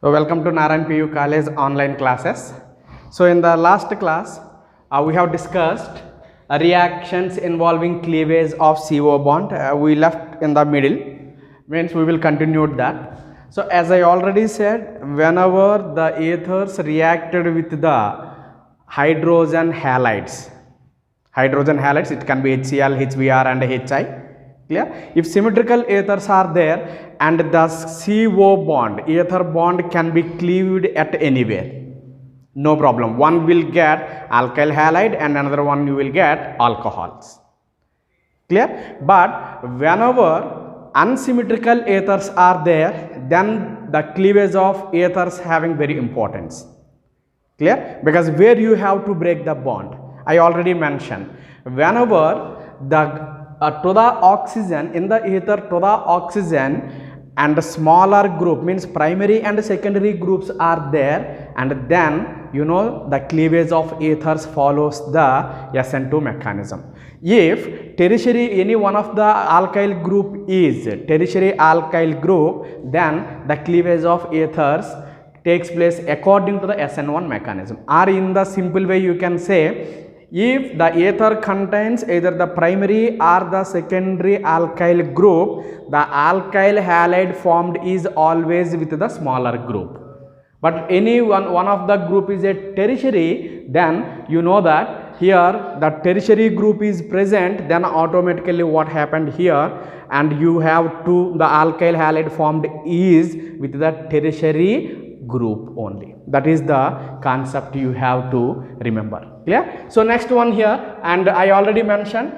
Welcome to Narayan PU College online classes. So in the last class, we have discussed reactions involving cleavage of CO bond. We left in the middle, means we will continue that. So as I already said, whenever the ethers reacted with the hydrogen halides, it can be HCl, HBr and HI. Clear? If symmetrical ethers are there and the CO bond, ether bond can be cleaved at anywhere, no problem. One will get alkyl halide and another one you will get alcohols. Clear? But whenever unsymmetrical ethers are there, then the cleavage of ethers having very importance. Clear? Because where you have to break the bond, I already mentioned, whenever the to the oxygen in the ether, to the oxygen and the smaller group, means primary and secondary groups are there, and then you know the cleavage of ethers follows the SN2 mechanism. If tertiary any one of the alkyl group is tertiary alkyl group, then the cleavage of ethers takes place according to the SN1 mechanism. Or in the simple way you can say, if the ether contains either the primary or the secondary alkyl group, the alkyl halide formed is always with the smaller group. But any one of the group is a tertiary, then you know that here the tertiary group is present, then automatically what happened here, and you have to the alkyl halide formed is with the tertiary group only. That is the concept you have to remember. Clear? So next one here, and I already mentioned,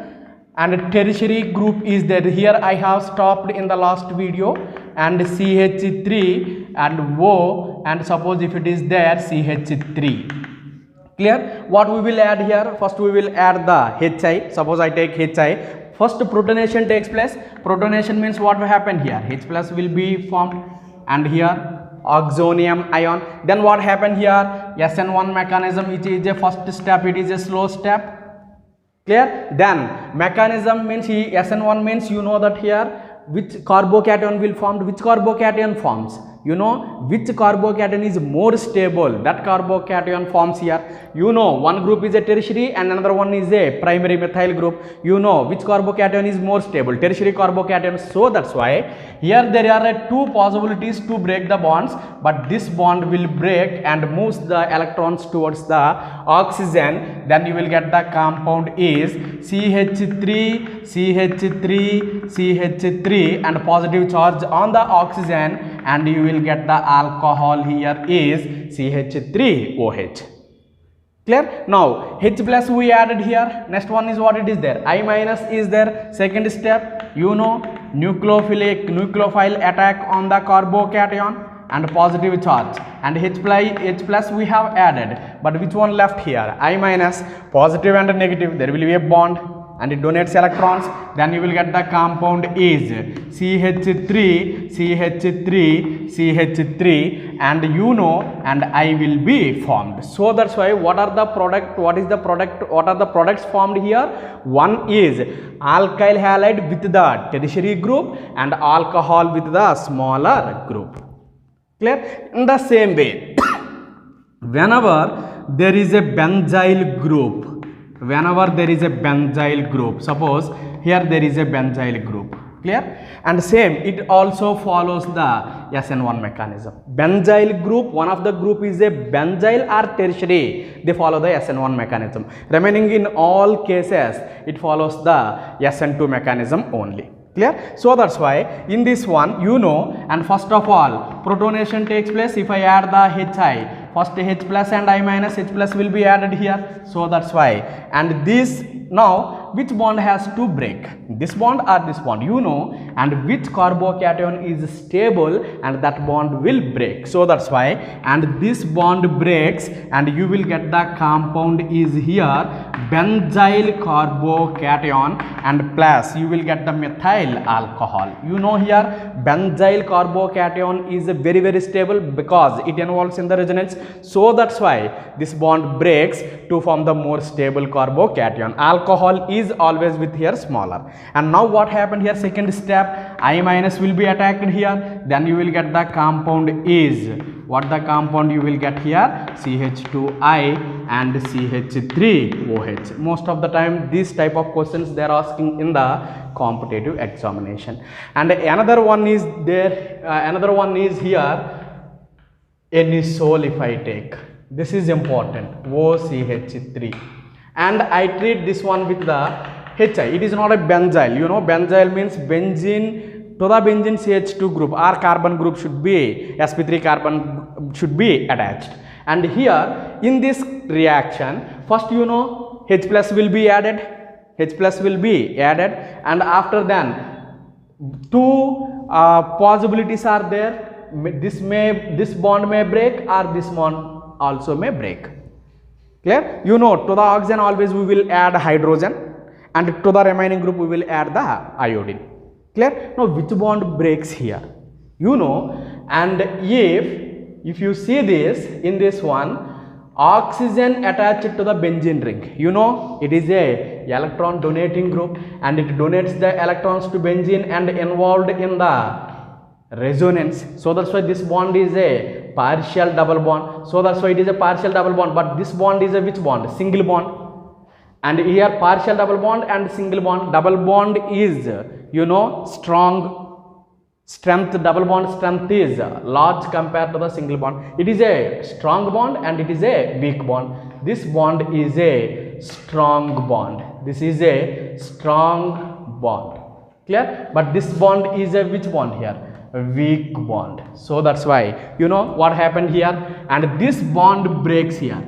and tertiary group is there. Here I have stopped in the last video, and CH3 and O, and suppose if it is there CH3. Clear? What we will add here? First we will add the HI. Suppose I take HI. First protonation takes place. Protonation means what will happen here? H plus will be formed, and here oxonium ion. Then what happened here? SN1 mechanism, which is a first step, it is a slow step. Clear? Then mechanism means SN1 means you know that here which carbocation will form, which carbocation forms. You know which carbocation is more stable, that carbocation forms here. You know one group is a tertiary and another one is a primary methyl group. You know which carbocation is more stable, tertiary carbocation. So that's why here there are two possibilities to break the bonds, but this bond will break and moves the electrons towards the oxygen. Then you will get the compound is CH3, CH3, CH3 and positive charge on the oxygen, and you will get the alcohol here is CH3OH. Clear? Now H plus we added here. Next one is what it is there, I minus is there. Second step, you know nucleophile attack on the carbocation and positive charge, and H plus we have added, but which one left here? I minus, positive and negative, there will be a bond and it donates electrons. Then you will get the compound is CH3, CH3, CH3, and you know, and I will be formed. So that's why what are the products formed here? One is alkyl halide with the tertiary group and alcohol with the smaller group. Clear? In the same way, whenever there is a benzyl group, suppose here there is a benzyl group. Clear? And same, it also follows the SN1 mechanism. Benzyl group, one of the group is a benzyl or tertiary, they follow the SN1 mechanism. Remaining in all cases, it follows the SN2 mechanism only. Clear? So that's why in this one, you know, and first of all protonation takes place. If I add the HI, first H plus and I minus, H plus will be added here. So that's why, and this now which bond has to break, this bond or this bond, you know, and which carbocation is stable and that bond will break. So that's why, and this bond breaks and you will get the compound is here benzyl carbocation, and plus you will get the methyl alcohol. You know here benzyl carbocation is very very stable because it involves in the resonance. So that's why this bond breaks to form the more stable carbocation. Alcohol is is always with here smaller. And now what happened here, second step, I minus will be attacked here, then you will get the compound is, what the compound you will get here, CH2I and CH3OH. Most of the time this type of questions they are asking in the competitive examination. And another one is there, another one is here, anisole if I take, this is important, OCH3, and I treat this one with the HI. It is not a benzyl, you know, benzyl means benzene, to the benzene CH2 group or carbon group should be, sp3 carbon should be attached. And here in this reaction, first you know H plus will be added, H plus will be added, and after then two possibilities are there, this bond may break or this bond also may break. Clear? You know, to the oxygen always we will add hydrogen, and to the remaining group we will add the iodine. Clear? Now which bond breaks here? You know, and if you see this, in this one, oxygen attached to the benzene ring, you know, it is a electron donating group, and it donates the electrons to benzene and involved in the resonance. So that's why this bond is a partial double bond. So that's why it is a partial double bond. But this bond is a which bond? Single bond. And here partial double bond and single bond. Double bond is, you know, strong strength. Double bond strength is large compared to the single bond. It is a strong bond and it is a weak bond. This bond is a strong bond. This is a strong bond. Clear? But this bond is a which bond here? A weak bond. So that's why, you know what happened here, and this bond breaks here.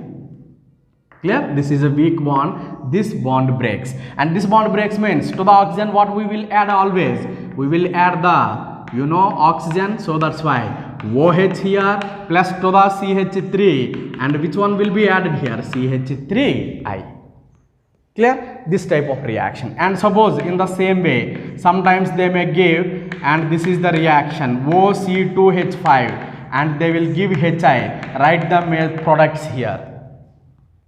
Clear? This is a weak bond, this bond breaks, and this bond breaks means to the oxygen what we will add always, we will add the, you know, oxygen. So that's why OH here plus to the CH3, and which one will be added here? CH3I. Clear? This type of reaction. And suppose in the same way, sometimes they may give, and this is the reaction OC2H5, and they will give HI. Write the products here.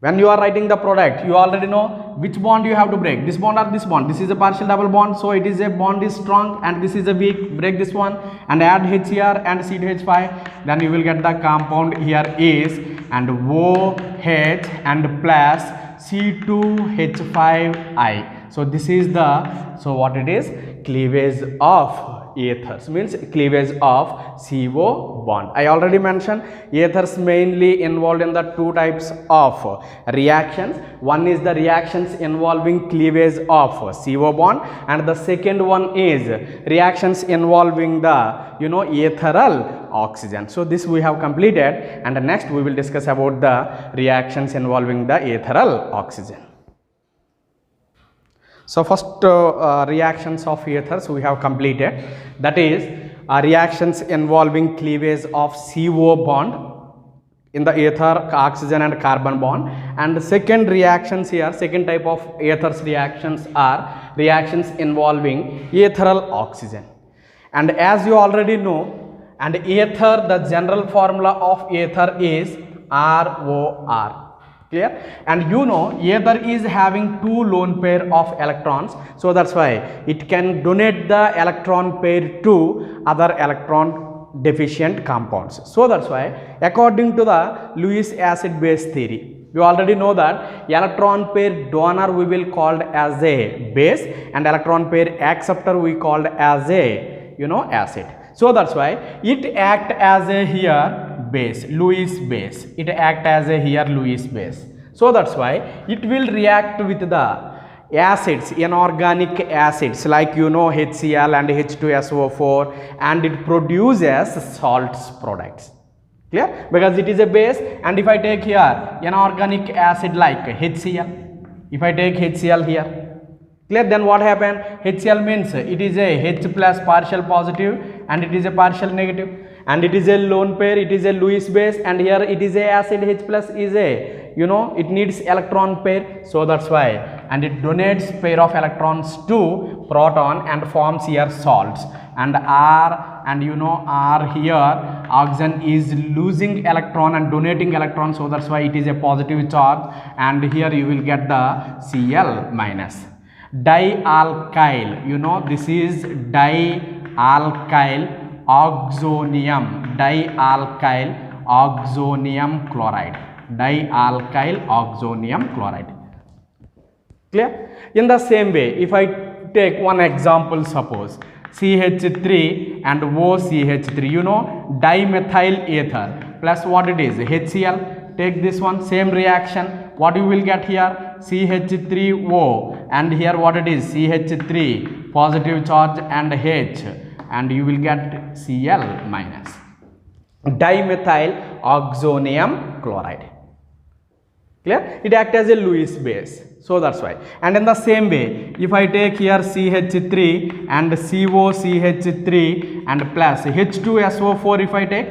When you are writing the product, you already know which bond you have to break, this bond or this bond. This is a partial double bond, so it is a bond is strong, and this is a weak. Break this one and add H here and C2H5, then you will get the compound here is, and OH and plus C2H5I. So this is the, so what it is? Cleavage of ethers, means cleavage of CO bond. I already mentioned ethers mainly involved in the two types of reactions. One is the reactions involving cleavage of CO bond, and the second one is reactions involving the, you know, ethereal oxygen. So this we have completed, and next we will discuss about the reactions involving the ethereal oxygen. So first reactions of ethers we have completed, that is reactions involving cleavage of CO bond in the ether, oxygen and carbon bond. And the second reactions here, second type of ethers reactions are reactions involving ethereal oxygen. And as you already know, and ether, the general formula of ether is ROR. Clear? And you know ether is having two lone pair of electrons, so that's why it can donate the electron pair to other electron deficient compounds. So that's why according to the Lewis acid base theory, you already know that electron pair donor we will called as a base, and electron pair acceptor we called as a, you know, acid. So that's why it act as a here base, Lewis base. It act as a here Lewis base. So that's why it will react with the acids, inorganic acids like, you know, HCl and H2SO4, and it produces salts products. Clear? Because it is a base, and if I take here inorganic acid like HCl, if I take HCl here, clear, then what happened? HCl means it is a H plus partial positive and it is a partial negative, and it is a lone pair, it is a Lewis base, and here it is a acid, H plus is a, you know, it needs electron pair. So that's why, and it donates pair of electrons to proton and forms here salts, and R, and you know R here oxygen is losing electron and donating electron, so that's why it is a positive charge, and here you will get the Cl minus. Dialkyl, you know, this is dialkyl oxonium, dialkyl oxonium chloride, dialkyl oxonium chloride. Clear? In the same way, if I take one example, suppose CH3 and OCH3, you know, dimethyl ether plus what it is, HCl. Take this one, same reaction. What you will get here? CH3O, and here what it is? CH3 positive charge and H, and you will get Cl minus, dimethyl oxonium chloride. Clear? It acts as a Lewis base, so that's why. And in the same way, if I take here CH3 and COCH3 and plus H2SO4, if I take,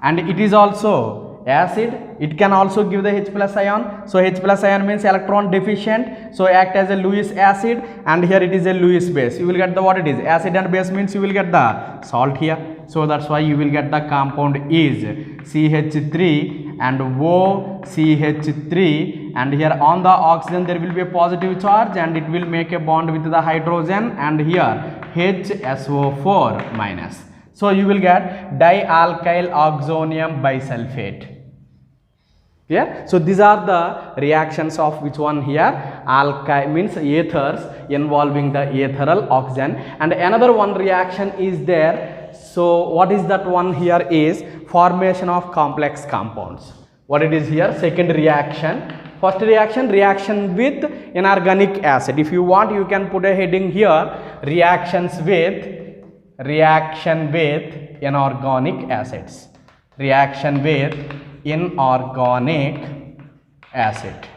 and it is also acid, it can also give the H plus ion. So H plus ion means electron deficient, so act as a Lewis acid, and here it is a Lewis base. You will get the what it is, acid and base means you will get the salt here. So that's why you will get the compound is CH3 and OCH3, and here on the oxygen there will be a positive charge and it will make a bond with the hydrogen, and here HSO4 minus. So you will get dialkyl oxonium bisulfate. Yeah, so these are the reactions of which one here, alkyl means ethers involving the ethereal oxygen, and another one reaction is there. So what is that one here is formation of complex compounds. What it is here, second reaction. First reaction, reaction with inorganic acid. If you want, you can put a heading here, reaction with inorganic acids, reaction with inorganic acids,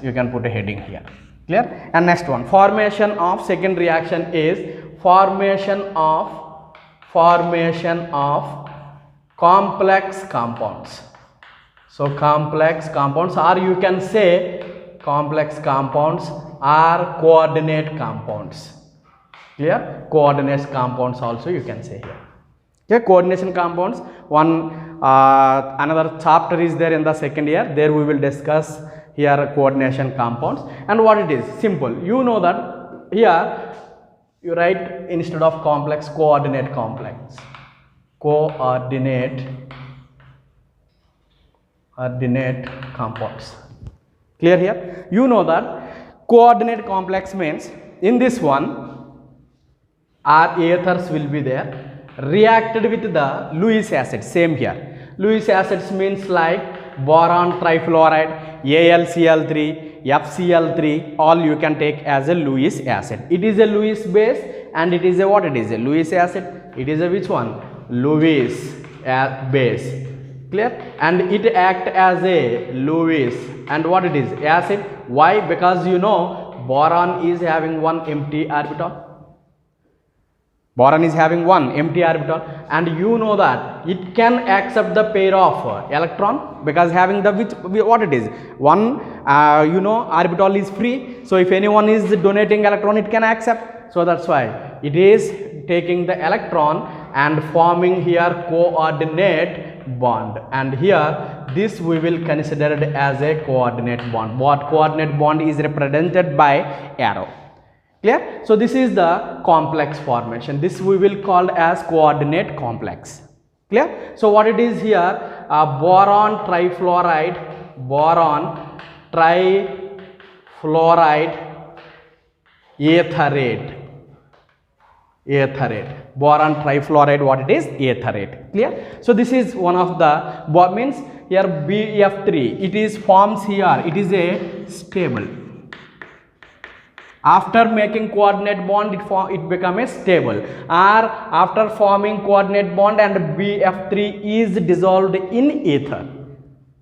you can put a heading here. Clear? And next one, formation of second reaction is formation of complex compounds. So complex compounds, or you can say complex compounds are coordinate compounds. Clear? Coordinate compounds also you can say here. Okay, coordination compounds, one another chapter is there in the second year, there we will discuss here coordination compounds. And what it is, simple, you know that here you write instead of complex, coordinate complex, coordinate compounds. Clear here? You know that coordinate complex means in this one our ethers will be there reacted with the Lewis acid. Same here, Lewis acids means like boron trifluoride, AlCl3, FCl3, all you can take as a Lewis acid. It is a Lewis base and it is a what it is, a Lewis acid. It is a which one, Lewis base. Clear? And it act as a Lewis, and what it is, acid. Why? Because you know boron is having one empty orbital. Boron is having one empty orbital, and you know that it can accept the pair of electron because having the which what it is, one you know orbital is free. So if anyone is donating electron, it can accept. So that's why it is taking the electron and forming here coordinate bond, and here this we will consider it as a coordinate bond. What coordinate bond is represented by arrow. Clear? So this is the complex formation. This we will call as coordinate complex. Clear? So what it is here, boron trifluoride, etherate, boron trifluoride, what it is, etherate. Clear? So this is one of the means here BF3, it is forms here, it is a stable. After making coordinate bond, it become a stable, or after forming coordinate bond and BF3 is dissolved in ether.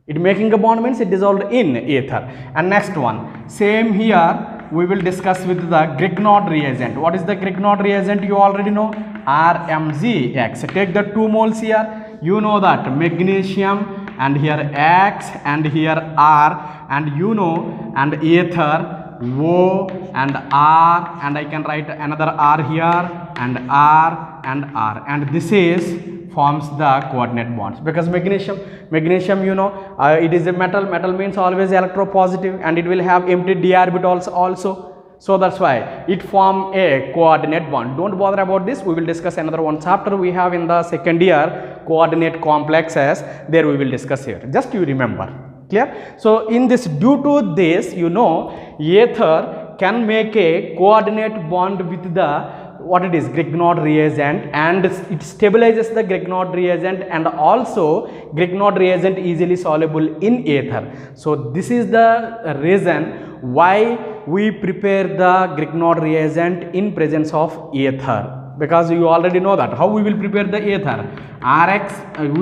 It making a bond means it dissolved in ether. And next one, same here we will discuss with the Grignard reagent. What is the Grignard reagent? You already know, RMgX. Take the 2 moles here. You know that magnesium, and here X, and here R, and you know, and ether O and R, and I can write another R here and R and R, and this is forms the coordinate bonds. Because magnesium you know, it is a metal means always electropositive, and it will have empty d orbitals also. So that's why it form a coordinate bond. Don't bother about this, we will discuss another one chapter we have in the second year, coordinate complexes, there we will discuss here. Just you remember, clear? So in this, due to this, you know, ether can make a coordinate bond with the what it is, Grignard reagent, and it stabilizes the Grignard reagent, and also Grignard reagent easily soluble in ether. So this is the reason why we prepare the Grignard reagent in presence of ether, because you already know that how we will prepare the ether. Rx,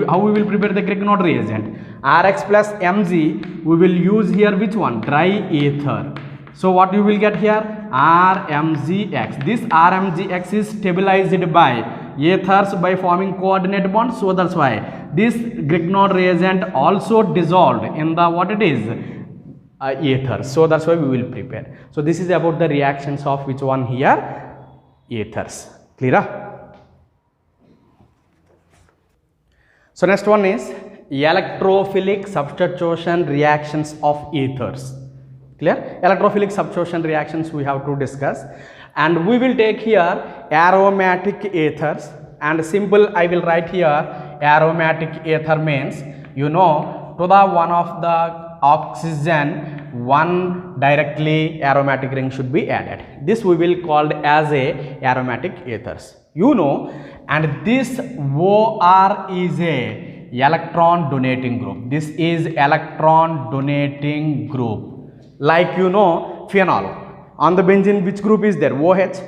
how we will prepare the Grignard reagent, Rx plus Mg, we will use here which one, dry ether. So what you will get here, RMgX. This RMgX is stabilized by ethers by forming coordinate bonds. So that's why this Grignard reagent also dissolved in the what it is, ether. So that's why we will prepare. So this is about the reactions of which one here, ethers. Clear? So next one is electrophilic substitution reactions of ethers. Clear? Electrophilic substitution reactions we have to discuss, and we will take here aromatic ethers, and simple I will write here aromatic ether means, you know, to the one of the oxygen one directly aromatic ring should be added. This we will called as a aromatic ethers, you know, and this OR is a electron donating group. This is electron donating group. Like you know, phenol, on the benzene which group is there, OH.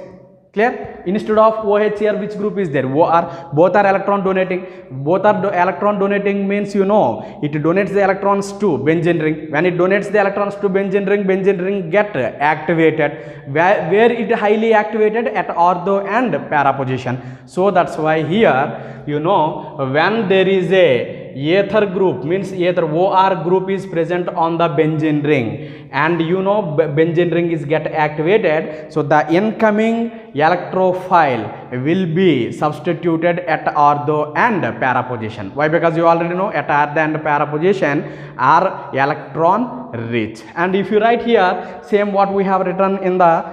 Clear? Instead of OH here which group is there, OR. Both are electron donating. Both are electron donating means, you know, it donates the electrons to benzene ring. When it donates the electrons to benzene ring get activated. Where it highly activated, at ortho and para position. So that's why here, you know, when there is a ether group, means ether OR group is present on the benzene ring, and you know benzene ring is get activated, so the incoming electrophile will be substituted at ortho and para position. Why? Because you already know at ortho and para position are electron rich. And if you write here same what we have written in the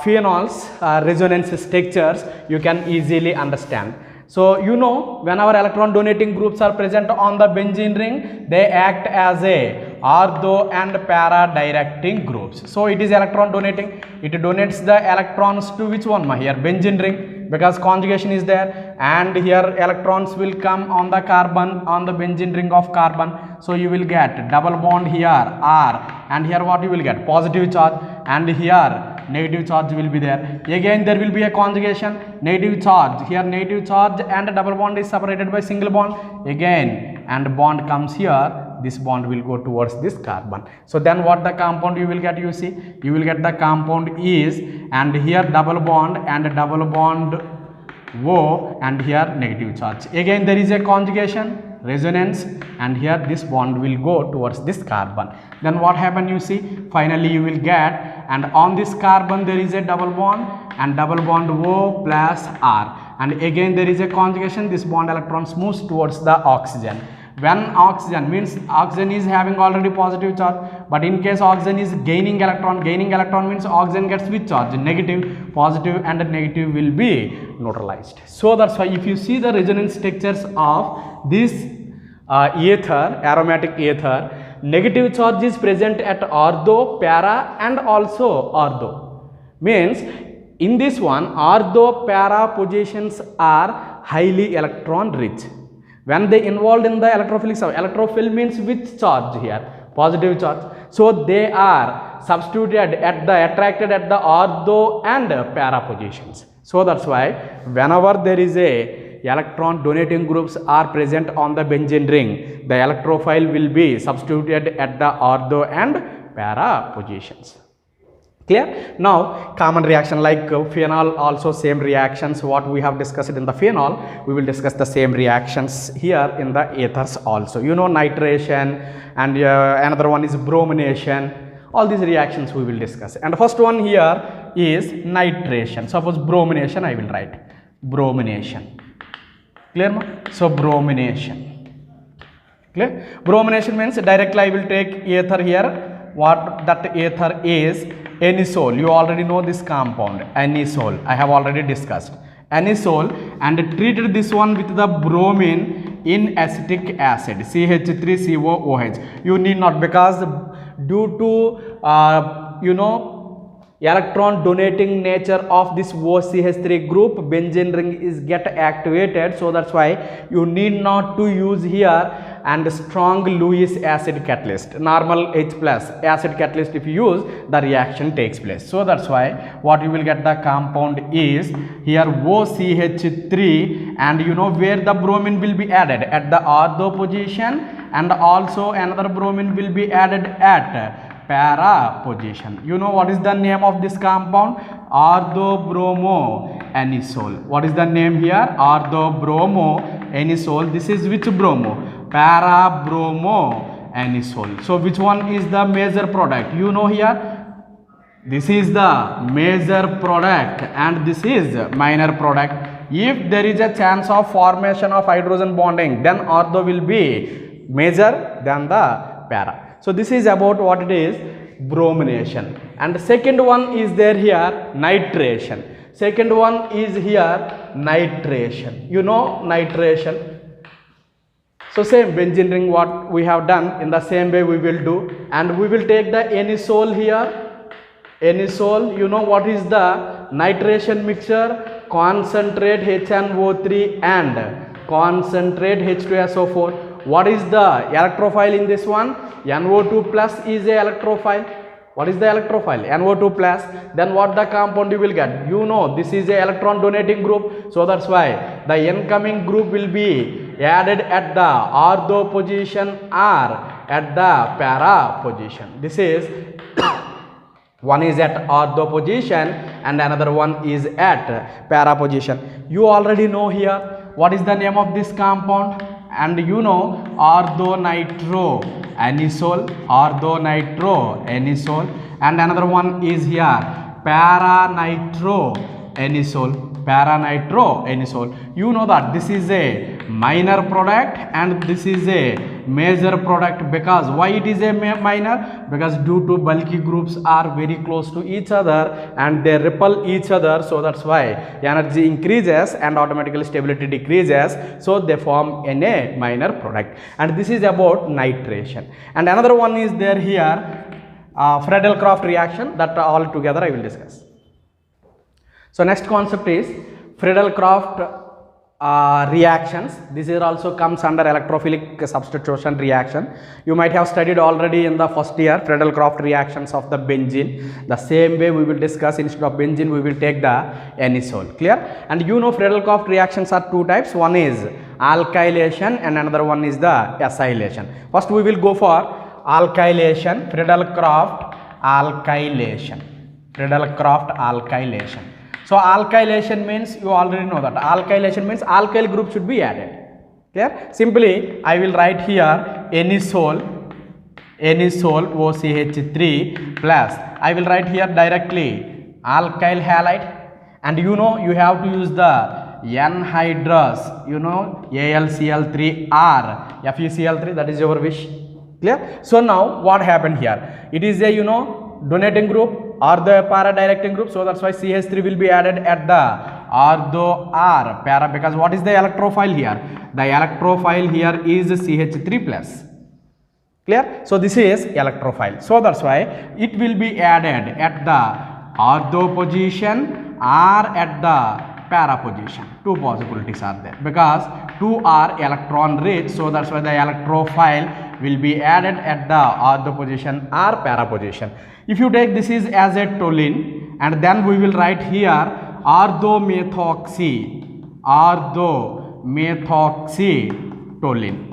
phenols resonance structures, you can easily understand. So you know, when our electron donating groups are present on the benzene ring, they act as a ortho and para directing groups. So it is electron donating, it donates the electrons to which one, here benzene ring, because conjugation is there, and here electrons will come on the carbon, on the benzene ring of carbon. So you will get double bond here R, and here what you will get, positive charge, and here negative charge will be there. Again there will be a conjugation, negative charge, here negative charge and a double bond is separated by single bond again, and bond comes here, this bond will go towards this carbon. So then what the compound you will get, you see, you will get the compound is, and here double bond and a double bond O, and here negative charge. Again there is a conjugation, resonance, and here this bond will go towards this carbon. Then what happen, you see, finally you will get, and on this carbon there is a double bond, and double bond O plus R, and again there is a conjugation, this bond electrons moves towards the oxygen. When oxygen means oxygen is having already positive charge, but in case oxygen is gaining electron means oxygen gets which charge, negative, positive and negative will be neutralized. So that's why if you see the resonance structures of this ether, aromatic ether, negative charge is present at ortho, para and also ortho. Means in this one ortho, para positions are highly electron rich. When they involved in the electrophilic, electrophil means which charge here, positive charge. So they are substituted at the, attracted at the ortho and para positions. So that's why whenever there is a electron donating groups are present on the benzene ring, the electrophile will be substituted at the ortho and para positions. Clear? Now common reaction like phenol, also same reactions what we have discussed in the phenol, we will discuss the same reactions here in the ethers also. You know, nitration, and another one is bromination. All these reactions we will discuss. And the first one here is nitration. Suppose bromination, I will write bromination. Clear ma? So bromination. Clear? Bromination means directly I will take ether here. What that ether is? Anisole. You already know this compound, anisole. I have already discussed anisole, and treated this one with the bromine in acetic acid, CH3COOH. You need not, because due to electron donating nature of this OCH3 group, benzene ring is get activated, so that's why you need not to use here and strong Lewis acid catalyst. Normal H plus acid catalyst, if you use, the reaction takes place. So that's why what you will get, the compound is here OCH3, and you know where the bromine will be added, at the ortho position, and also another bromine will be added at para position. You know what is the name of this compound? Orthobromoanisole. What is the name here? Orthobromoanisole. This is which bromo? Parabromoanisole. So which one is the major product? You know here, this is the major product and this is minor product. If there is a chance of formation of hydrogen bonding, then ortho will be major than the para. So this is about what it is, bromination. And the second one is there here, nitration. Second one is here, nitration. You know nitration. So same benzene ring, what we have done, in the same way we will do, and we will take the anisole here. Anisole, you know what is the nitration mixture? Concentrate HNO3 and concentrate H2SO4. What is the electrophile in this one? NO2 plus is a electrophile. What is the electrophile? NO2 plus. Then what the compound you will get? You know this is a electron donating group. So that's why the incoming group will be added at the ortho position or at the para position. This is one is at ortho position and another one is at para position. You already know here what is the name of this compound, and you know orthonitroanisole, and another one is here paranitroanisole. You know that this is a minor product and this is a major product. Because why it is a minor? Because due to bulky groups are very close to each other and they repel each other, so that's why energy increases and automatically stability decreases, so they form in a minor product. And this is about nitration. And another one is there here, Friedel-Crafts reaction, that all together I will discuss. So next concept is Friedel-Crafts reactions. This is also comes under electrophilic substitution reaction. You might have studied already in the first year Friedel-Crafts reactions of the benzene. The same way we will discuss, instead of benzene we will take the anisole. Clear? And you know Friedel-Crafts reactions are two types. One is alkylation and another one is the acylation. First we will go for alkylation, Friedel-Crafts alkylation. So alkylation means, you already know that alkylation means alkyl group should be added. Clear? Simply I will write here anisole OCH3 plus, I will write here directly alkyl halide, and you know you have to use the anhydrous, you know AlCl3 or FeCl3, that is your wish. Clear? So now what happened here? It is a donating group or the para directing group, so that's why CH3 will be added at the ortho or para, because what is the electrophile here? The electrophile here is CH3 plus. Clear? So this is electrophile, so that's why it will be added at the ortho position or at the para position. Two possibilities are there, because two are electron rich, so that's why the electrophile will be added at the ortho position or para position. If you take this is as a toluene, and then we will write here orthomethoxytoluene.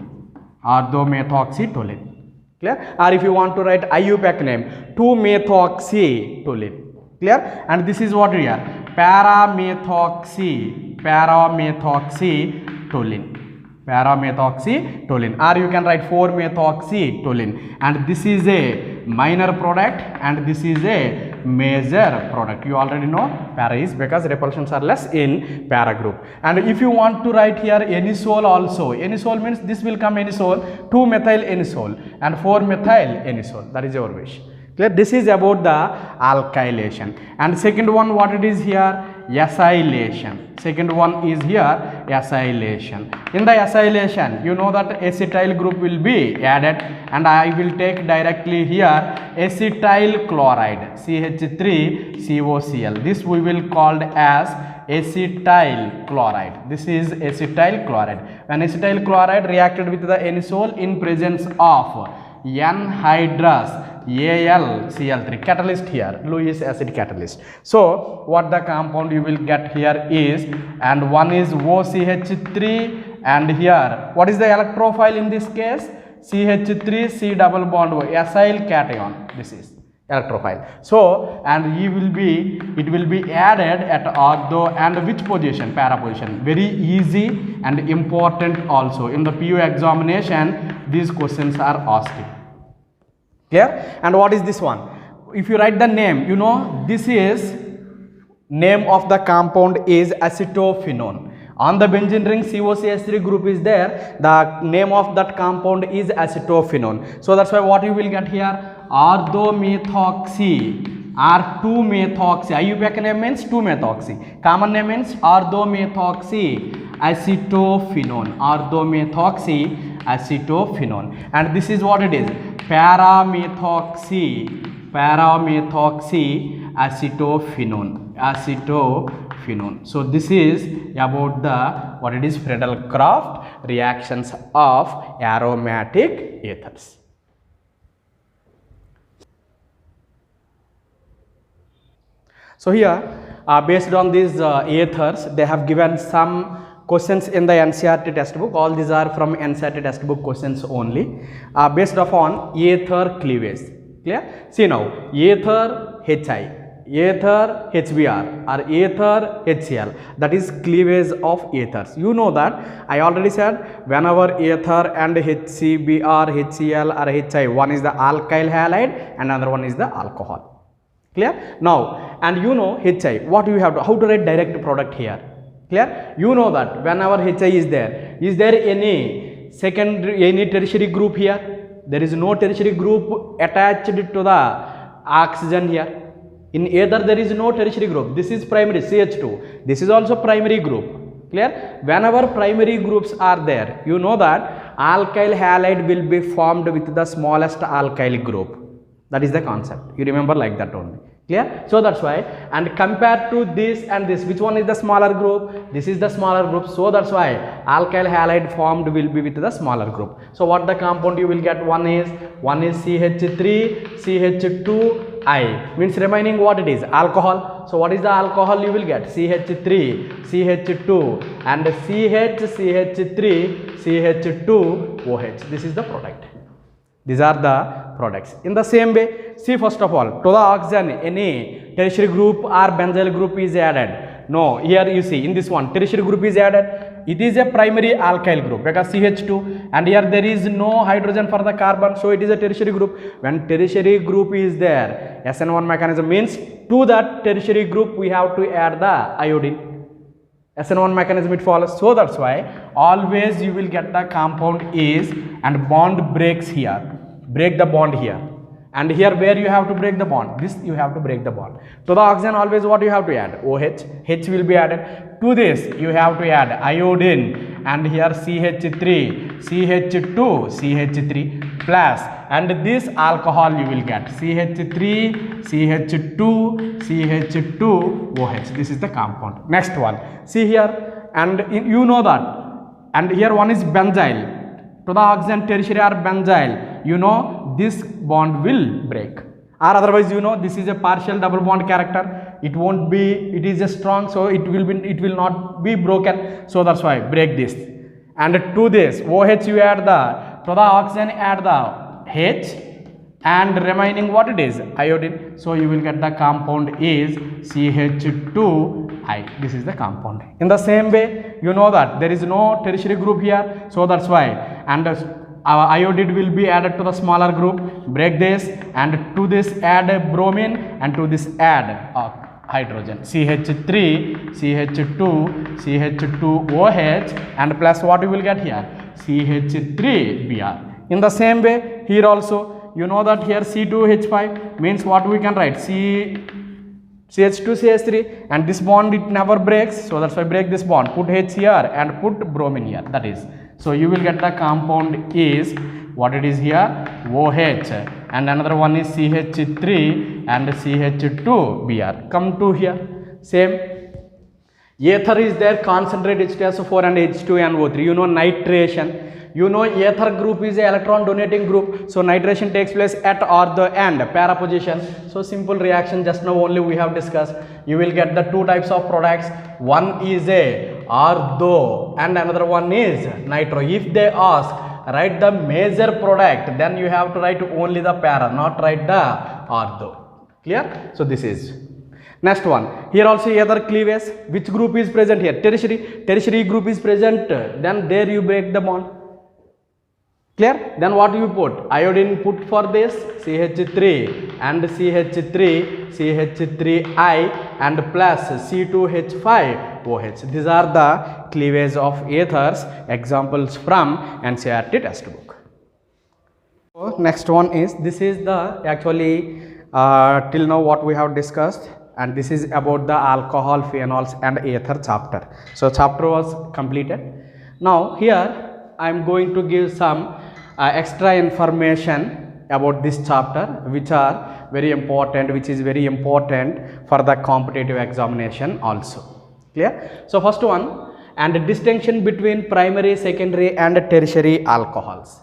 Clear? Or if you want to write IUPAC name, 2-methoxytoluene. Clear? And this is what we are, paramethoxytoluene. para-methoxytoluene, or you can write 4-methoxytoluene, and this is a minor product and this is a major product. You already know para is because repulsions are less in para group. And if you want to write here anisole also, anisole means this will come anisole, 2-methyl anisole and 4-methyl anisole, that is your wish. Clear? This is about the alkylation. And second one, what it is here? Acylation. Second one is here acylation. In the acylation, you know that acetyl group will be added, and I will take directly here acetyl chloride, CH3COCl. This we will called as acetyl chloride. This is acetyl chloride. When acetyl chloride reacted with the anisole in presence of anhydrous AlCl3, catalyst here, Lewis acid catalyst. So what the compound you will get here is, and one is OCH3, and here what is the electrophile in this case? CH3 C double bond O, acyl cation. This is electrophile. So and it will be added at ortho and which position? Para position. Very easy and important also. In the PU examination these questions are asked. Clear? And what is this one? If you write the name, you know this is name of the compound is acetophenone. On the benzene ring COCH3 group is there, the name of that compound is acetophenone. So that's why what you will get here, orthomethoxy or 2-methoxy. IUPAC name means 2-methoxy. Common name means orthomethoxy acetophenone. Orthomethoxy acetophenone. And this is what it is, para-methoxy acetophenone. So this is about the what it is, Friedel-Crafts reactions of aromatic ethers. So here based on these ethers, they have given some questions in the NCERT textbook. All these are from NCERT textbook questions only, based upon ether cleavage. Clear? See now, ether HI, ether HBr or ether HCl, that is cleavage of ethers. You know that I already said whenever ether and HCbr, HCl or HI, one is the alkyl halide and another one is the alcohol. Clear? Now, and you know HI, what you have to, how to write direct product here? Clear? You know that whenever HI is there any secondary, any tertiary group here? There is no tertiary group attached to the oxygen here. In either there is no tertiary group. This is primary CH2. This is also primary group. Clear? Whenever primary groups are there, you know that alkyl halide will be formed with the smallest alkyl group. That is the concept. You remember like that only. Clear? So that's why, and compared to this and this, which one is the smaller group? This is the smaller group. So that's why alkyl halide formed will be with the smaller group. So what the compound you will get, one is CH3 CH2I, means remaining what it is, alcohol. So what is the alcohol you will get? CH3 CH2 and CH3 CH2OH. This is the product. These are the products. In the same way, see first of all, to the oxygen any tertiary group or benzyl group is added. No, here you see in this one tertiary group is added. It is a primary alkyl group because CH2, and here there is no hydrogen for the carbon, so it is a tertiary group. When tertiary group is there, SN1 mechanism means to that tertiary group we have to add the iodine. SN1 mechanism it follows. So that's why always you will get the compound is, and bond breaks here, break the bond here, and here where you have to break the bond, this you have to break the bond. To the oxygen always what you have to add? OH, H will be added. To this you have to add iodine, and here CH3, CH2, CH3 plus, and this alcohol you will get CH3, CH2, CH2OH. This is the compound. Next one, see here, and you know that, and here one is benzyl. To the oxygen tertiary or benzyl, you know this bond will break, or otherwise you know this is a partial double bond character. It won't be, it is a strong, so it will not be broken. So that's why break this. And to this OH you add the, to the oxygen add the H, and remaining what it is, iodine. So you will get the compound is CH2I. This is the compound. In the same way, you know that there is no tertiary group here, so that's why. And our iodide will be added to the smaller group. Break this, and to this add bromine, and to this add hydrogen, CH3, CH2, CH2OH, and plus what you will get here, CH3Br. In the same way, here also, you know that here C2H5 means what we can write, CH2CH3, and this bond it never breaks, so that's why break this bond, put H here and put bromine here, that is. So you will get the compound is what it is here, OH, and another one is CH3 and CH2Br. Come to here, same. Ether is there, concentrate H2SO4 and H2NO3. You know nitration. You know ether group is a electron donating group, so nitration takes place at or the end, para position. So simple reaction, just now only we have discussed. You will get the two types of products. One is a ortho and another one is nitro. If they ask write the major product, then you have to write only the para, not write the ortho. Clear? So this is. Next one, here also ether cleavage. Which group is present here? Tertiary group is present, then there you break the bond. Clear? Then what you put? Iodine put for this, CH3 and CH3, CH3I and plus C2H5OH. These are the cleavage of ethers, examples from NCERT textbook. So next one is, this is the actually till now what we have discussed, and this is about the alcohol, phenols and ether chapter. So chapter was completed. Now here I am going to give some extra information about this chapter, which are very important, which is very important for the competitive examination also. Clear? So first one, and the distinction between primary, secondary and tertiary alcohols.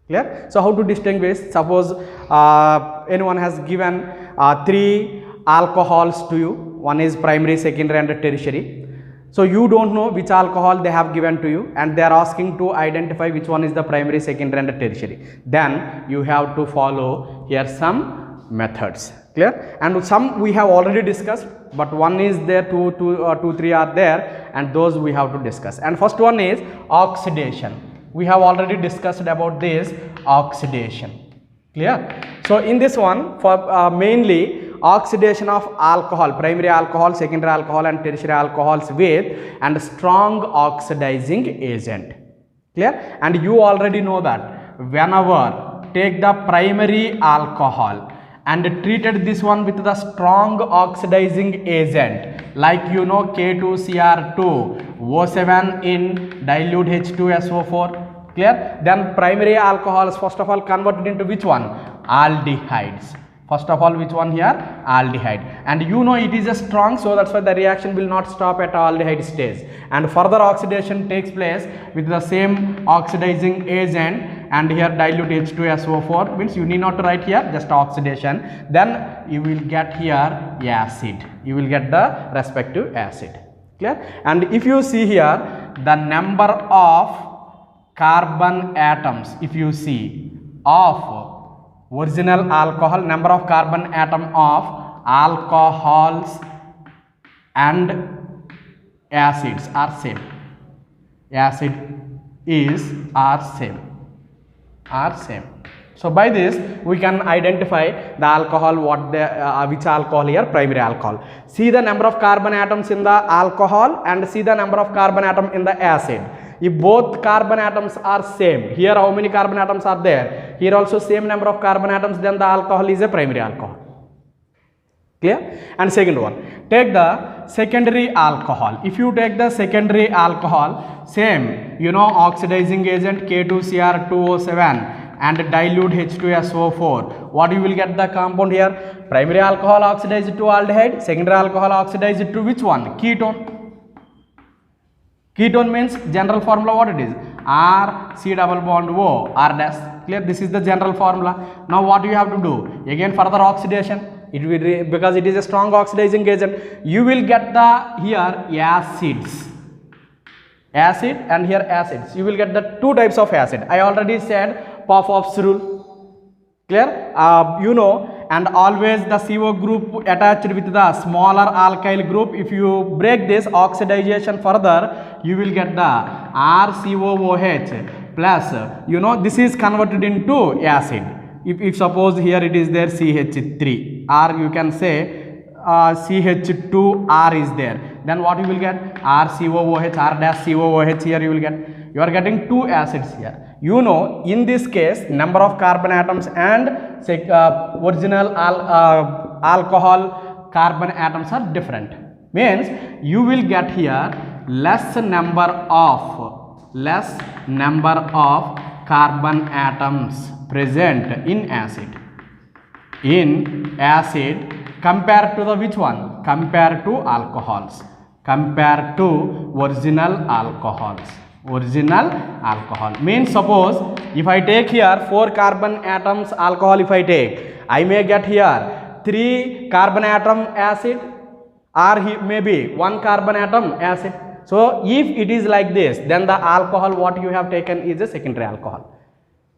Clear? So how to distinguish? Suppose anyone has given 3 alcohols to you. One is primary, secondary and tertiary. So you don't know which alcohol they have given to you, and they are asking to identify which one is the primary, secondary and tertiary. Then you have to follow here some methods. Clear? And some we have already discussed, but one is there, two, 3 are there, and those we have to discuss. And first one is oxidation. We have already discussed about this oxidation. Clear? So in this one, for mainly oxidation of alcohol, primary alcohol, secondary alcohol and tertiary alcohols with and strong oxidizing agent. Clear? And you already know that whenever take the primary alcohol and treated this one with the strong oxidizing agent, like you know K2Cr2O7 in dilute H2SO4. Clear? Then primary alcohols first of all converted into which one? Aldehydes. First of all, which one here? Aldehyde. And you know it is a strong, so that's why the reaction will not stop at aldehyde stage. And further oxidation takes place with the same oxidizing agent, and here dilute H2SO4 means you need not to write here, just oxidation. Then you will get here acid. You will get the respective acid. Clear? And if you see here the number of carbon atoms, if you see of original alcohol, number of carbon atom of alcohols and acids are same. Acid is are same. So by this we can identify the alcohol, what the which alcohol here, primary alcohol. See the number of carbon atoms in the alcohol and see the number of carbon atom in the acid. If both carbon atoms are same, here how many carbon atoms are there? Here also same number of carbon atoms, then the alcohol is a primary alcohol. Clear? And second one, take the secondary alcohol. If you take the secondary alcohol, same, you know oxidizing agent K2Cr2O7 and dilute H2SO4. What you will get the compound here? Primary alcohol oxidized to aldehyde, secondary alcohol oxidized to which one? Ketone. Ketone means general formula what it is? R C double bond O R dash. Clear? This is the general formula. Now what you have to do? Again further oxidation. It will because it is a strong oxidizing agent. You will get the here acids. Acid and here acids. You will get the two types of acid. I already said Popov's rule. Clear? You know, and always the CO group attached with the smaller alkyl group. If you break this oxidization further, you will get the RCOOH plus, you know, this is converted into acid. If suppose here it is there CH3, or you can say CH2R is there, then what you will get? RCOOH, R dash COOH, here you will get, you are getting two acids here. You know, in this case, number of carbon atoms and original alcohol carbon atoms are different. Means you will get here less number of carbon atoms present in acid. In acid compared to the which one? Compared to alcohols. Compared to original alcohols. Original alcohol means, suppose if I take here 4 carbon atoms alcohol, if I take, I may get here 3 carbon atom acid, or maybe 1 carbon atom acid. So if it is like this, then the alcohol what you have taken is a secondary alcohol.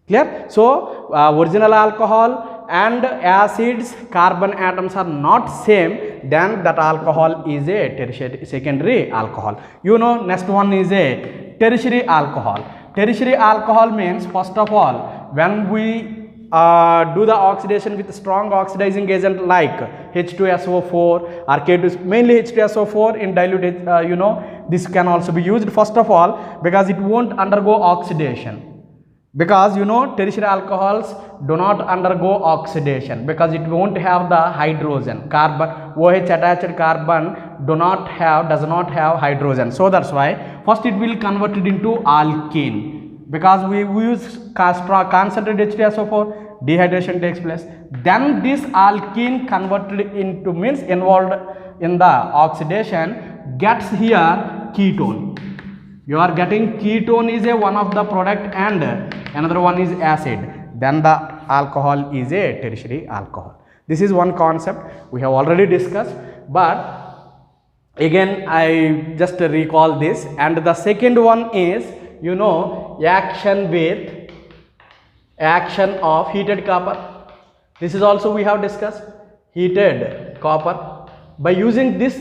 Clear? So original alcohol and acids carbon atoms are not same, then that alcohol is a tertiary secondary alcohol. You know, next one is a tertiary alcohol. Tertiary alcohol means, first of all, when we do the oxidation with strong oxidizing agent like H2SO4 or K2, mainly H2SO4 in dilute, you know, this can also be used first of all because it won't undergo oxidation. Because you know, tertiary alcohols do not undergo oxidation because it won't have the hydrogen. Carbon OH attached carbon does not have hydrogen. So that's why first it will convert it into alkene, because we use concentrated H2SO4, dehydration takes place. Then this alkene converted into, means involved in the oxidation, gets here ketone. You are getting ketone is a one of the product and another one is acid. Then the alcohol is a tertiary alcohol. This is one concept we have already discussed, but again I just recall this. And the second one is, you know, action of heated copper. This is also we have discussed, heated copper. By using this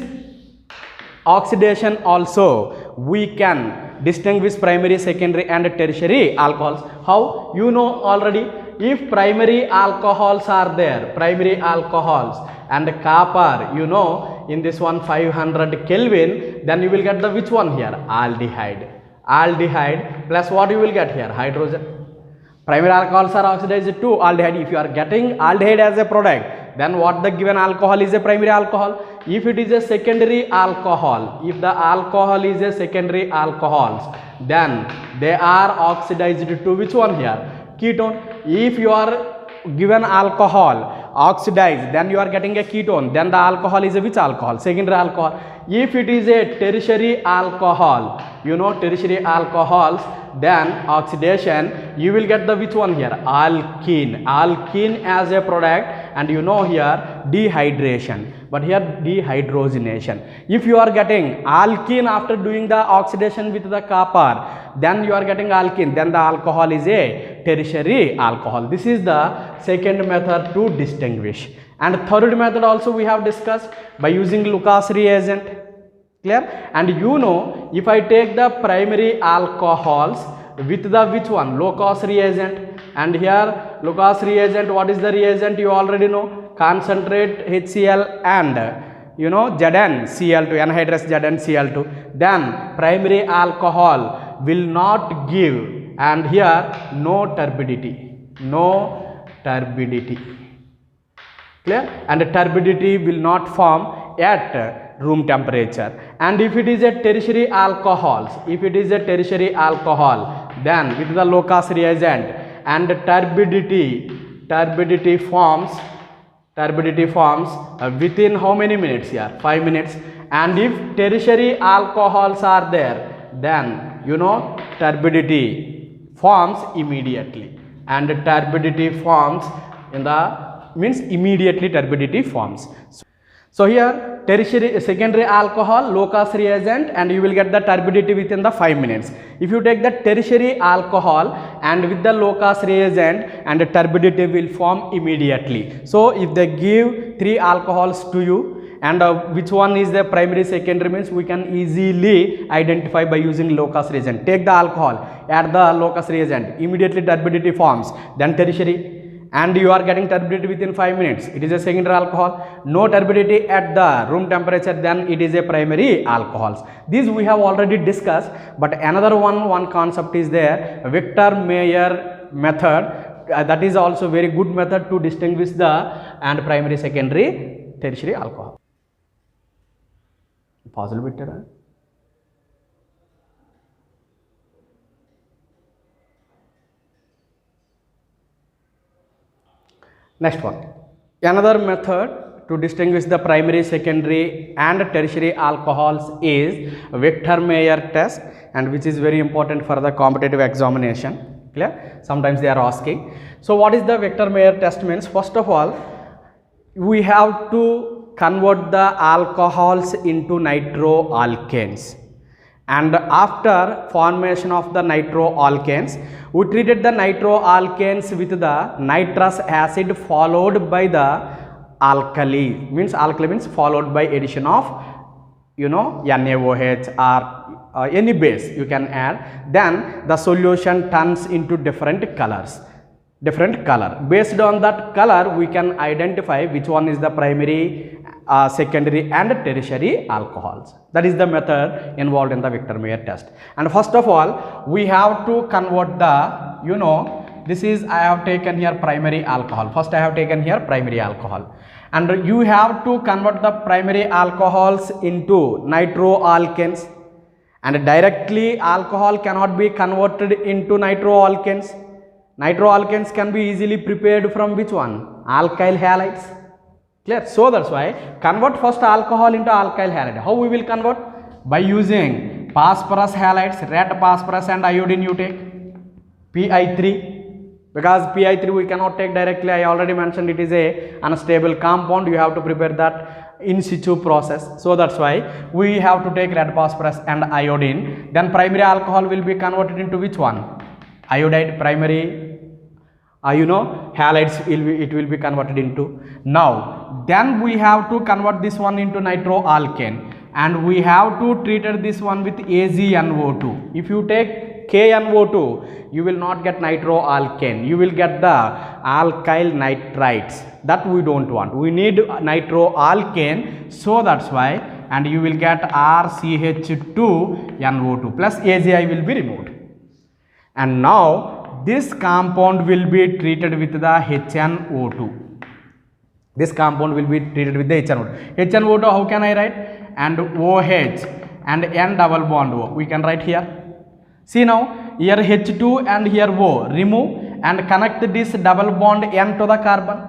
oxidation also we can distinguish primary, secondary and tertiary alcohols. How? You know already, if primary alcohols are there, primary alcohols and copper, you know, in this one 500 Kelvin, then you will get the which one here? Aldehyde. Aldehyde plus what you will get here? Hydrogen. Primary alcohols are oxidized to aldehyde. If you are getting aldehyde as a product, then what the given alcohol is a primary alcohol. If it is a secondary alcohol, if the alcohol is a secondary alcohols, then they are oxidized to which one here? Ketone. If you are given alcohol oxidized, then you are getting a ketone, then the alcohol is a which alcohol? Secondary alcohol. If it is a tertiary alcohol, you know, tertiary alcohols, then oxidation, you will get the which one here? Alkene. Alkene as a product, and you know here dehydration, but here dehydrogenation. If you are getting alkene after doing the oxidation with the copper, then you are getting alkene, then the alcohol is a tertiary alcohol. This is the second method to distinguish. And third method also we have discussed by using Lucas reagent. Clear? And you know, if I take the primary alcohols with the which one? Lucas reagent. And here Lucas reagent, what is the reagent? You already know, concentrate HCl and you know ZnCl2, anhydrous ZnCl2. Then primary alcohol will not give, and here no turbidity, no turbidity. Clear? And turbidity will not form at room temperature. And if it is a tertiary alcohols, if it is a tertiary alcohol, then with the Lucas reagent and turbidity forms within how many minutes here? 5 minutes. And if tertiary alcohols are there, then you know turbidity forms immediately, and turbidity forms in the means immediately turbidity forms. So here tertiary secondary alcohol, low-cost reagent, and you will get the turbidity within the 5 minutes. If you take the tertiary alcohol and with the low-cost reagent, and the turbidity will form immediately. So if they give 3 alcohols to you, and which one is the primary secondary means we can easily identify by using low-cost reagent. Take the alcohol, add the low-cost reagent, immediately turbidity forms, then tertiary, and you are getting turbidity within 5 minutes. It is a secondary alcohol. No turbidity at the room temperature, then it is a primary alcohols. These we have already discussed, but another one concept is there, Victor-Meyer method. That is also very good method to distinguish the and primary, secondary, tertiary alcohol. Possible bitter. Next one, another method to distinguish the primary, secondary and tertiary alcohols is Victor-Meyer test, and which is very important for the competitive examination. Clear? Sometimes they are asking. So what is the Victor-Meyer test means? First of all, we have to convert the alcohols into nitroalkanes, and after formation of the nitroalkanes, we treated the nitroalkanes with the nitrous acid followed by the alkali, means alkali means followed by addition of NaOH or any base you can add. Then the solution turns into different color. Based on that color we can identify which one is the primary, secondary and tertiary alcohols. That is the method involved in the Victor-Meyer test. And first of all we have to convert the this is I have taken here primary alcohol. First I have taken here primary alcohol, and you have to convert the primary alcohols into nitroalkanes, and directly alcohol cannot be converted into nitroalkanes. Nitroalkanes can be easily prepared from which one? Alkyl halides. Clear? So that's why convert first alcohol into alkyl halide. How we will convert? By using phosphorus halides, red phosphorus and iodine you take, Pi3, because Pi3 we cannot take directly. I already mentioned it is a unstable compound. You have to prepare that in situ process. So that's why we have to take red phosphorus and iodine. Then primary alcohol will be converted into which one? Iodide. Primary halides it will be converted into. Now then we have to convert this one into nitroalkane, and we have to treat this one with AgNO2. If you take KNO2 you will not get nitroalkane, you will get the alkyl nitrites. That we don't want. We need nitroalkane, so that's why, and you will get RCH2NO2 plus AgI will be removed. And now this compound will be treated with the HNO2. This compound will be treated with the HNO2. HNO2 how can I write? And OH and N double bond O. We can write here. See now, here H2 and here O. Remove and connect this double bond N to the carbon.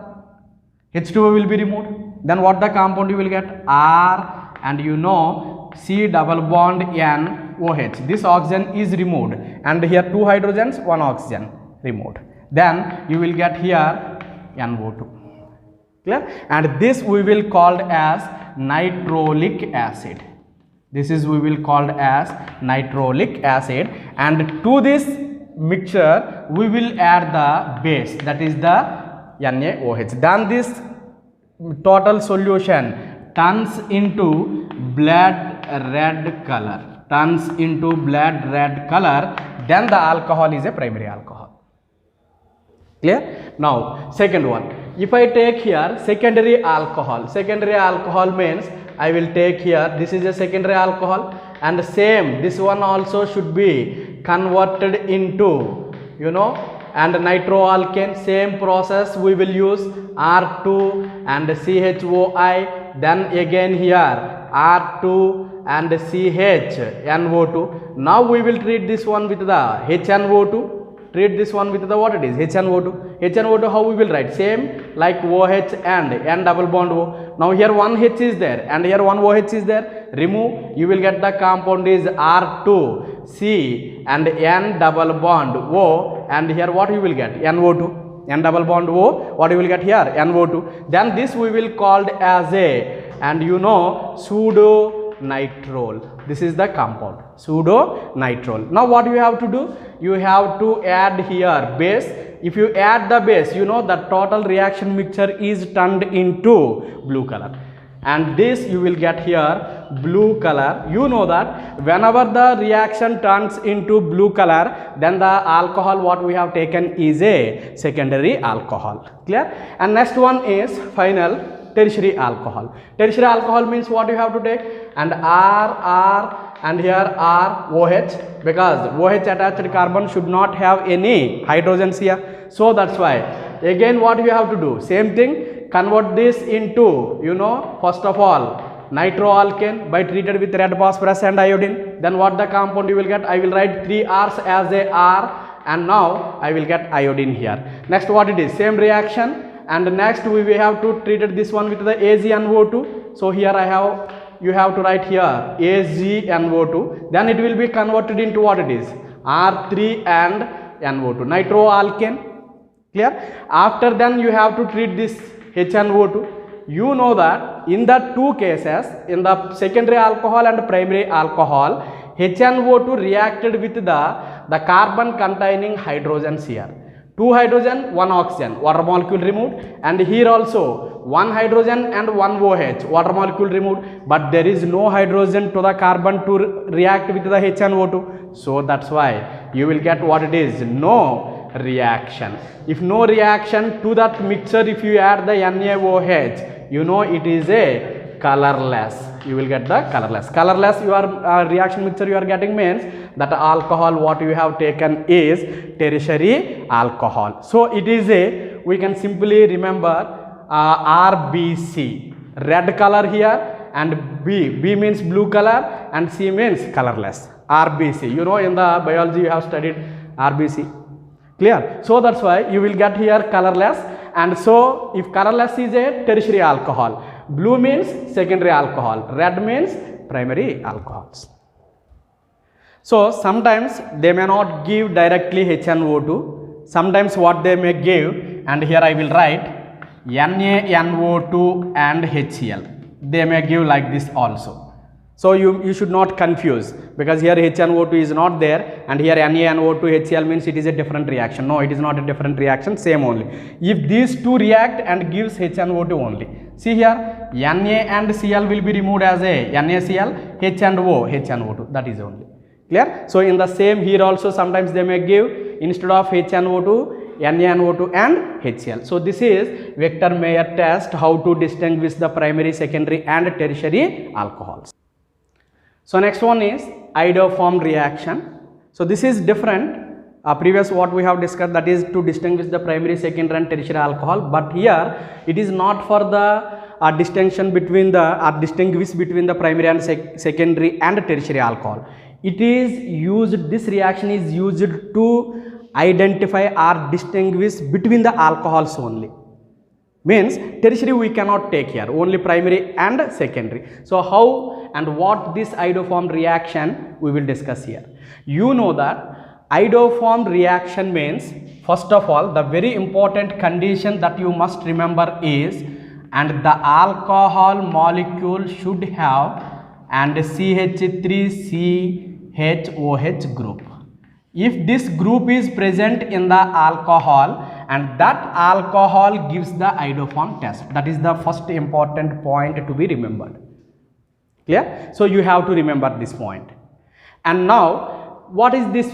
H2O will be removed. Then what the compound you will get? R and C double bond N OH. This oxygen is removed, and here 2 hydrogens, 1 oxygen removed. Then you will get here NO2. Clear? And this we will called as nitrolic acid. This is we will called as nitrolic acid, and to this mixture we will add the base, that is the NaOH. Then this total solution turns into blood red color. Then the alcohol is a primary alcohol. Clear? Now second one, if I take here secondary alcohol means I will take here, this is a secondary alcohol, and same this one also should be converted into and nitroalkane. Same process we will use R2 and CHOI, then again here R2 and CHNO2. Now we will treat this one with the HNO2. Treat this one with the what it is? HNO2. HNO2 how we will write? Same like OH and N double bond O. Now here one H is there and here one OH is there. Remove, you will get the compound is R2C and N double bond O, and here what you will get? NO2. N double bond O, what you will get here? NO2. Then this we will called as a and you know pseudo-nitrol. This is the compound, pseudo-nitrol. Now what you have to do? You have to add here base. If you add the base, you know the total reaction mixture is turned into blue color, and this you will get here blue color. You know that whenever the reaction turns into blue color, then the alcohol what we have taken is a secondary alcohol. Clear? And next one is final tertiary alcohol. Tertiary alcohol means what you have to take, and R and here R OH, because OH attached carbon should not have any hydrogens here. So that's why again what you have to do, same thing, convert this into, you know, first of all nitroalkane by treated with red phosphorus and iodine. Then what the compound you will get? I will write 3 R's as a R, and now I will get iodine here. Next what it is? Same reaction, and next we will have to treated this one with the AgNO2. So here you have to write here AgNO2. Then it will be converted into what it is? R3 and NO2, nitroalkane. Clear? After then you have to treat this HNO2. You know that in the two cases, in the secondary alcohol and primary alcohol, HNO2 reacted with the carbon containing hydrogens here. 2 hydrogen, 1 oxygen, water molecule removed, and here also 1 hydrogen and 1 OH, water molecule removed, but there is no hydrogen to the carbon to react with the HNO2. So that's why you will get what it is? No reaction. If no reaction to that mixture, if you add the NaOH, you know it is a colorless. You will get the colorless. Colorless your reaction mixture you are getting means that alcohol what you have taken is tertiary alcohol. So it is a, we can simply remember RBC, red color here, and B means blue color, and C means colorless. RBC, you know in the biology you have studied RBC. Clear? So that's why you will get here colorless. And so if colorless is a tertiary alcohol, blue means secondary alcohol, red means primary alcohols. So sometimes they may not give directly HNO2, sometimes what they may give, and here I will write NaNO2 and HCl, they may give like this also. So you should not confuse, because here HNO2 is not there and here NaNO2 HCl means it is a different reaction. No, it is not a different reaction, same only. If these two react and gives HNO2 only. See here, Na and Cl will be removed as a NaCl, H and O, HNO2, that is only. Clear? So in the same here also sometimes they may give instead of HNO2, NaNO2 and HCl. So this is Vector Mayer test, how to distinguish the primary, secondary and tertiary alcohols. So next one is iodoform reaction. So this is different. Previous what we have discussed, that is to distinguish the primary, secondary and tertiary alcohol. But here it is not for the distinction between the distinguish between the primary and secondary and tertiary alcohol. It is used. This reaction is used to identify or distinguish between the alcohols only. Means tertiary we cannot take here, only primary and secondary. So how and what this iodoform reaction we will discuss here. You know that iodoform reaction means, first of all, the very important condition that you must remember is, and the alcohol molecule should have and CH3CHOH group. If this group is present in the alcohol, and that alcohol gives the iodoform test. That is the first important point to be remembered. Clear? So you have to remember this point. And now what is this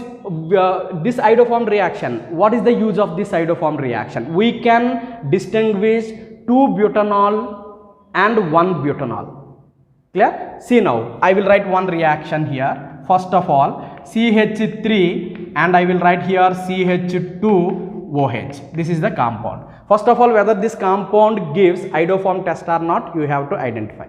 this iodoform reaction? What is the use of this iodoform reaction? We can distinguish 2 butanol and 1 butanol. Clear? See now, I will write one reaction here. First of all, CH3 and I will write here CH2OH. This is the compound. First of all, whether this compound gives iodoform test or not, you have to identify.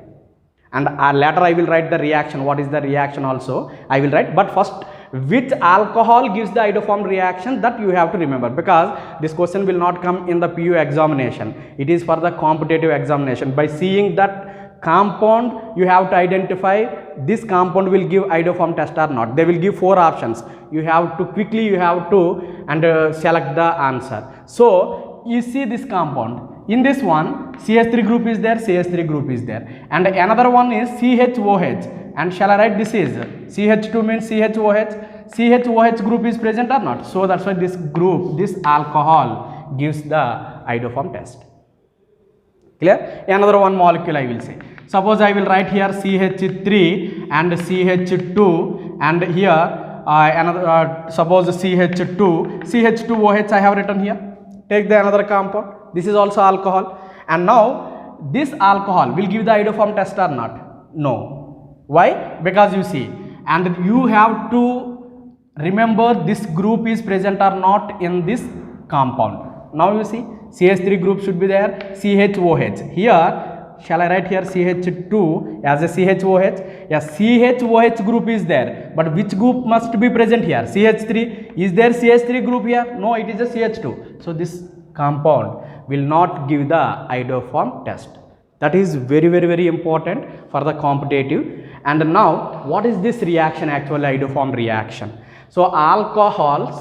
And later I will write the reaction. What is the reaction also I will write. But first, which alcohol gives the iodoform reaction, that you have to remember, because this question will not come in the PU examination. It is for the competitive examination. By seeing that compound, you have to identify this compound will give iodoform test or not. They will give 4 options. You have to quickly select the answer. So you see this compound In this one, CH3 group is there, CH3 group is there, and another one is CHOH. And shall I write this is CH2 means CHOH. CHOH group is present or not? So that's why this group, this alcohol gives the iodoform test. Clear? Another one molecule I will say. Suppose I will write here CH3 and CH2, and here another suppose CH2, CH2OH I have written here. Take the another compound. This is also alcohol, and now this alcohol will give the iodoform test or not? No. Why? Because you see, and you have to remember this group is present or not in this compound. Now you see, CH3 group should be there, CHOH. Here, shall I write here CH2 as a CHOH? Yes, CHOH group is there, but which group must be present here? CH3. Is there CH3 group here? No, it is a CH2. So this compound will not give the iodoform test. That is very important for the competitive. And now, what is this reaction actually, iodoform reaction? So alcohols,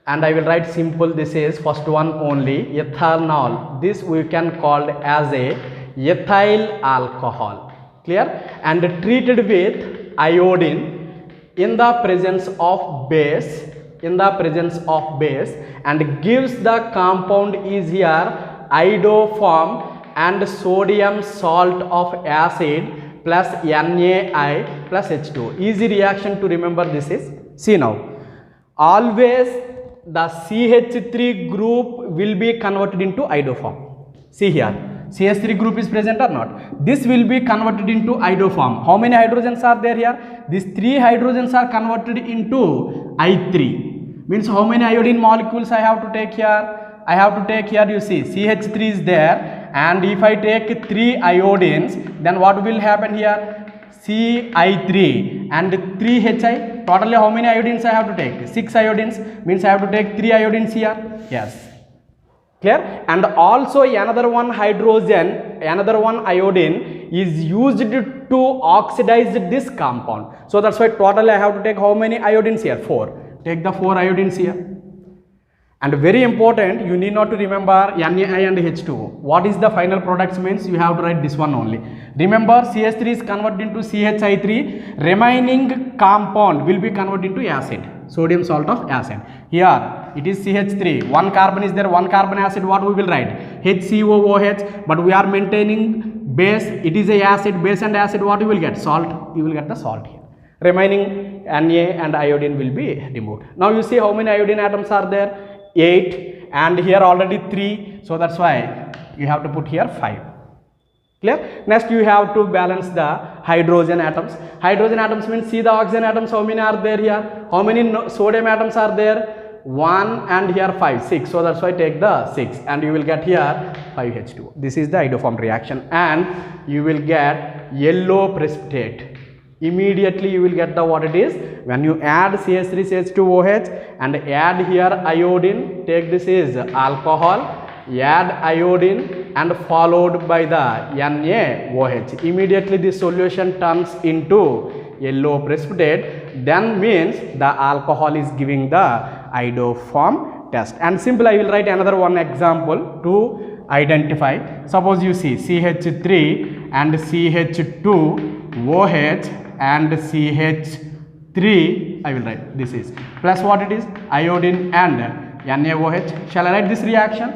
and I will write simple, this is first one only, ethanol. This we can call as a ethyl alcohol. Clear? And treated with iodine in the presence of base, and gives the compound is here iodoform and sodium salt of acid plus NaI plus H2. Easy reaction to remember this is, see now, always the CH3 group will be converted into iodoform. See here, CH3 group is present or not? This will be converted into iodoform. How many hydrogens are there here? These 3 hydrogens are converted into I3. Means how many iodine molecules I have to take here? I have to take here, you see, CH3 is there, and if I take 3 iodines, then what will happen here? Ci3 and 3Hi. Totally how many iodines I have to take? 6 iodines, means I have to take 3 iodines here. Yes. Clear? And also another one hydrogen, another one iodine is used to oxidize this compound. So that's why totally I have to take how many iodines here? 4. Take the 4 iodines here. And very important, you need not to remember NaI and H2O. What is the final products means? You have to write this one only. Remember, CH3 is converted into CHI3. Remaining compound will be converted into acid, sodium salt of acid. Here it is CH3. 1 carbon is there, 1 carbon acid. What we will write? HCOOH. But we are maintaining base. It is a acid, base and acid. What you will get? Salt. You will get the salt here. Remaining Na and iodine will be removed. Now you see how many iodine atoms are there? 8, and here already 3, so that's why you have to put here 5. Clear? Next you have to balance the hydrogen atoms. Hydrogen atoms means, see the oxygen atoms, how many are there here? How many sodium atoms are there? 1, and here 5, 6. So that's why take the 6, and you will get here 5H2O. This is the iodoform reaction, and you will get yellow precipitate. Immediately you will get the what it is. When you add CH3 CH2OH and add here iodine, take this is alcohol, add iodine and followed by the NaOH. Immediately this solution turns into yellow precipitate, then means the alcohol is giving the iodoform test. And simple, I will write another one example to identify. Suppose you see CH3 and CH2OH and CH3, I will write this is plus what it is, iodine and NaOH. Shall I write this reaction?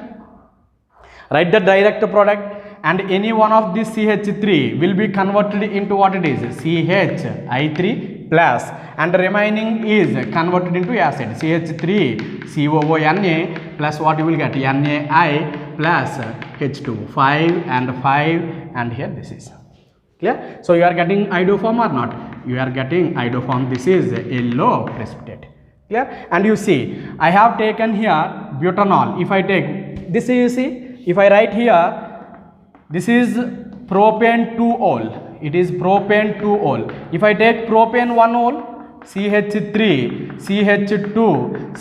Write the direct product, and any one of these CH3 will be converted into what it is, CHI3 plus, and remaining is converted into acid, CH3COONA plus what you will get, NaI plus H2, 5 and 5, and here this is. Clear? So you are getting iodoform or not? You are getting iodoform. This is yellow precipitate. Clear? And you see, I have taken here butanol. If I take this, you see, if I write here, this is propane 2-ol. It is propane 2-ol. If I take propane 1-ol, CH3, CH2,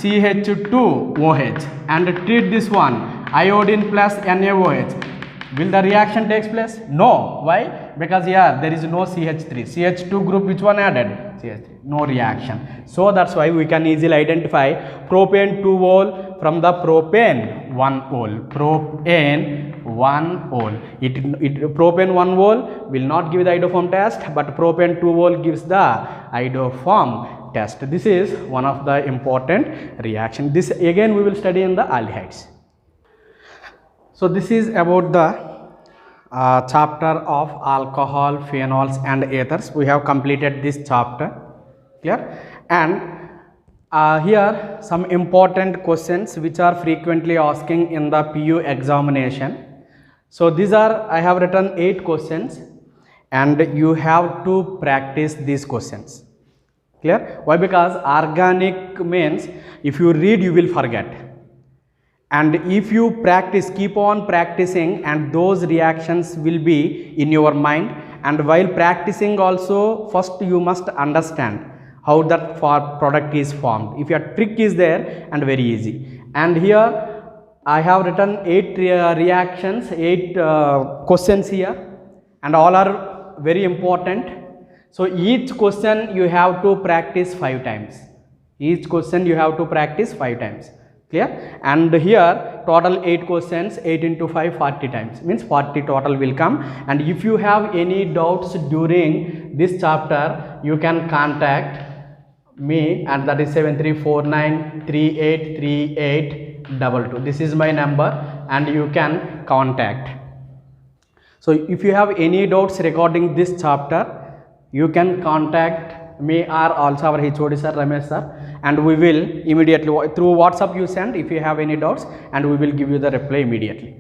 CH2OH, and treat this one iodine plus NaOH. Will the reaction takes place? No. Why? Because here there is no CH3. CH2 group, which one added? CH3. No reaction. So that's why we can easily identify propane 2-ol from the propane 1-ol. Propane 1 mole. Propane 1 mole will not give the iodoform test, but propane 2 mole gives the iodoform test. This is one of the important reaction. This again we will study in the aldehydes. So this is about the chapter of alcohol, phenols and ethers. We have completed this chapter, clear? And here some important questions which are frequently asking in the PU examination. So these are, I have written 8 questions and you have to practice these questions, clear? Why? Because organic means if you read you will forget. And if you practice, keep on practicing, and those reactions will be in your mind. And while practicing also, first you must understand how that product is formed. If your trick is there, and very easy. And here I have written 8 reactions, 8 questions here, and all are very important. So each question you have to practice 5 times. Each question you have to practice 5 times. Clear? And here total 8 questions, 8 into 5, 40 times, means 40 total will come. And if you have any doubts during this chapter, you can contact me, and that is 7349383822. This is my number and you can contact. So if you have any doubts regarding this chapter, you can contact me or also our HOD sir, Ramesh sir, and we will immediately through WhatsApp you send if you have any doubts, and we will give you the reply immediately.